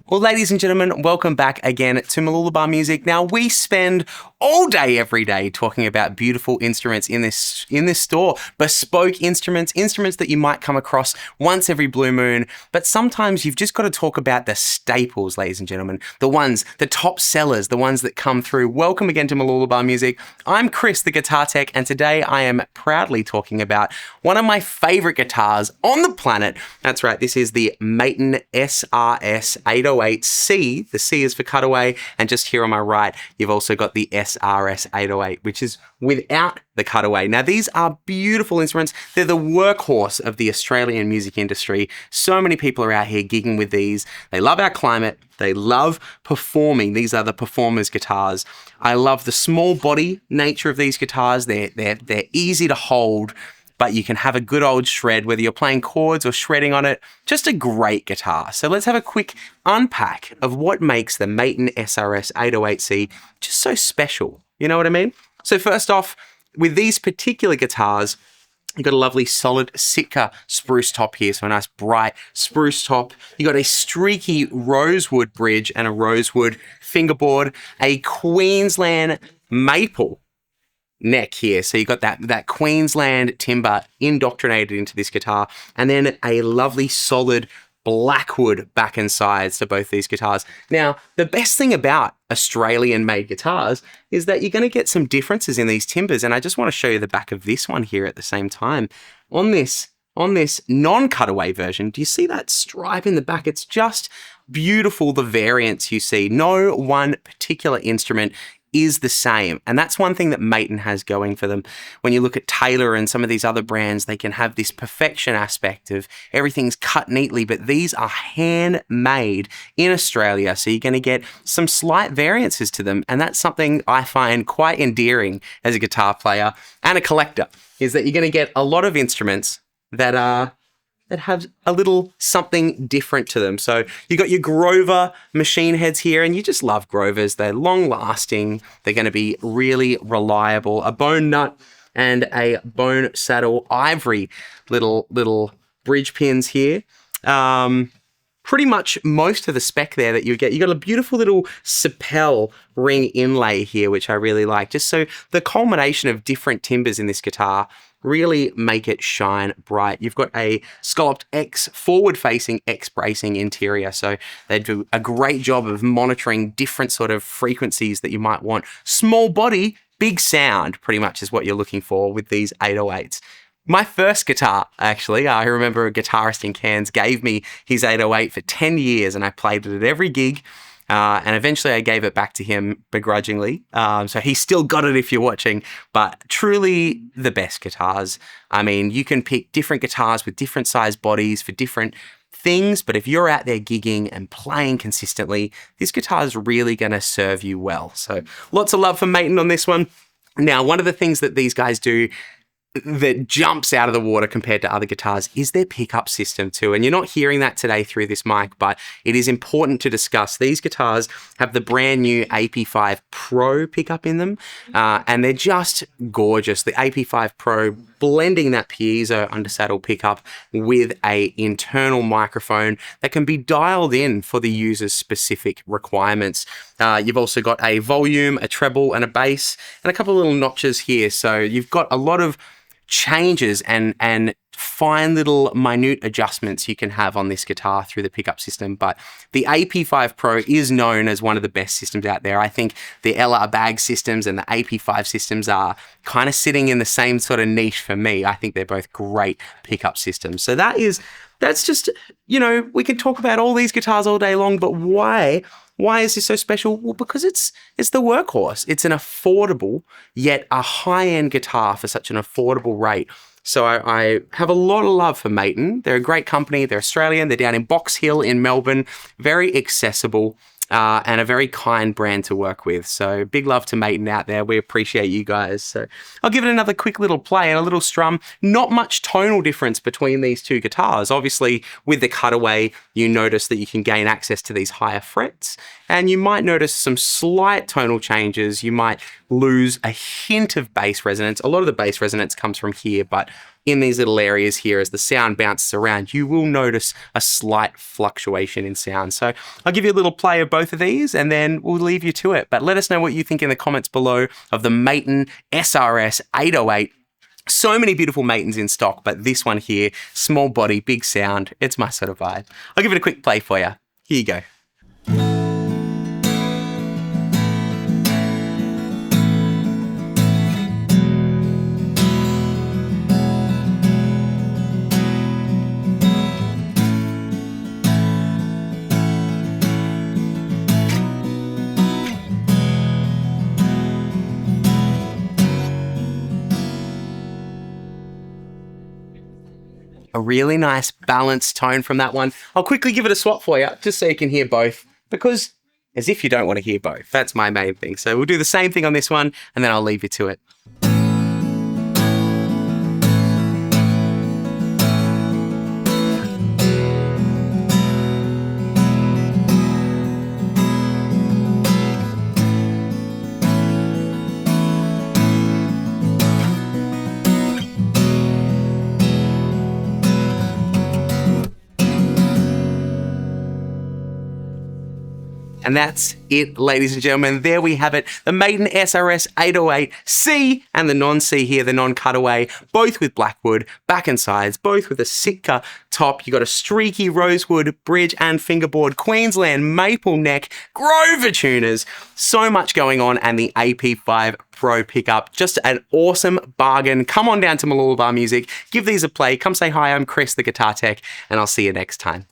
Well, ladies and gentlemen, welcome back again to Mooloolaba Music. Now, we spend all day, every day, talking about beautiful instruments in this store. Bespoke instruments that you might come across once every blue moon. But sometimes you've just got to talk about the staples, ladies and gentlemen. The top sellers, the ones that come through. Welcome again to Mooloolaba Music. I'm Chris, the guitar tech, and today I am proudly talking about one of my favorite guitars on the planet. That's right, this is the Maton SRS808. C, the C is for cutaway, and just here on my right, you've also got the SRS808, which is without the cutaway. Now, these are beautiful instruments. They're the workhorse of the Australian music industry. So many people are out here gigging with these. They love our climate. They love performing. These are the performers' guitars. I love the small body nature of these guitars. They're easy to hold, but you can have a good old shred, whether you're playing chords or shredding on it. Just a great guitar. So let's have a quick unpack of what makes the Maton SRS808C just so special. You know what I mean? So first off, with these particular guitars, you've got a lovely solid Sitka spruce top here, so a nice bright spruce top. You've got a streaky rosewood bridge and a rosewood fingerboard, a Queensland maple neck here. So you got that Queensland timber indoctrinated into this guitar, and then a lovely solid Blackwood back and sides to both these guitars. Now, the best thing about Australian-made guitars is that you're going to get some differences in these timbers, and I just want to show you the back of this one here at the same time. On this non-cutaway version, do you see that stripe in the back? It's just beautiful, the variance you see. No one particular instrument is the same. And that's one thing that Maton has going for them. When you look at Taylor and some of these other brands, they can have this perfection aspect of everything's cut neatly, but these are handmade in Australia. So you're going to get some slight variances to them. And that's something I find quite endearing as a guitar player and a collector, is that you're going to get a lot of instruments that have a little something different to them. So you got your Grover machine heads here, and you just love Grovers. They're long lasting. They're going to be really reliable. A bone nut and a bone saddle ivory little bridge pins here. Pretty much most of the spec there that you get. You got a beautiful little Sapel ring inlay here, which I really like. Just so the culmination of different timbers in this guitar really make it shine bright. You've got a scalloped X forward-facing X bracing interior, so they do a great job of monitoring different sort of frequencies that you might want. Small body, big sound, pretty much is what you're looking for with these 808s. My first guitar, actually, I remember a guitarist in Cairns gave me his 808 for 10 years, and I played it at every gig. And eventually I gave it back to him begrudgingly. So he's still got it if you're watching, but truly the best guitars. I mean, you can pick different guitars with different size bodies for different things, but if you're out there gigging and playing consistently, this guitar is really going to serve you well. So lots of love for Maton on this one. Now, one of the things that these guys do that jumps out of the water compared to other guitars is their pickup system too. And you're not hearing that today through this mic, but it is important to discuss. These guitars have the brand new AP5 Pro pickup in them, and they're just gorgeous. The AP5 Pro blending that piezo undersaddle pickup with a internal microphone that can be dialed in for the user's specific requirements. You've also got a volume, a treble, and a bass, and a couple of little notches here. So you've got a lot of changes and fine little minute adjustments you can have on this guitar through the pickup system. But the AP5 Pro is known as one of the best systems out there. I think the LR bag systems and the AP5 systems are kind of sitting in the same sort of niche for me. I think they're both great pickup systems. So that's just, you know, we can talk about all these guitars all day long, but why is this so special? Well, because it's the workhorse. It's an affordable, yet a high-end guitar for such an affordable rate. So I have a lot of love for Maton. They're a great company. They're Australian. They're down in Box Hill in Melbourne. Very accessible. And a very kind brand to work with. So big love to Maton out there. We appreciate you guys. So I'll give it another quick little play and a little strum. Not much tonal difference between these two guitars. Obviously, with the cutaway, you notice that you can gain access to these higher frets, and you might notice some slight tonal changes. You might lose a hint of bass resonance. A lot of the bass resonance comes from here, but in these little areas here as the sound bounces around, you will notice a slight fluctuation in sound. So I'll give you a little play of both of these and then we'll leave you to it. But let us know what you think in the comments below of the Maton SRS808. So many beautiful Matons in stock, but this one here, small body, big sound, it's my sort of vibe. I'll give it a quick play for you. Here you go. A really nice balanced tone from that one. I'll quickly give it a swap for you, just so you can hear both, because as if you don't want to hear both. That's my main thing. So we'll do the same thing on this one, and then I'll leave you to it. And that's it, ladies and gentlemen. There we have it. The Maton SRS808C and the non-C here, the non-cutaway, both with Blackwood, back and sides, both with a Sitka top. You got a streaky rosewood bridge and fingerboard, Queensland maple neck, Grover tuners. So much going on, and the AP5 Pro pickup. Just an awesome bargain. Come on down to Mooloolaba Music. Give these a play. Come say hi. I'm Chris, the guitar tech, and I'll see you next time.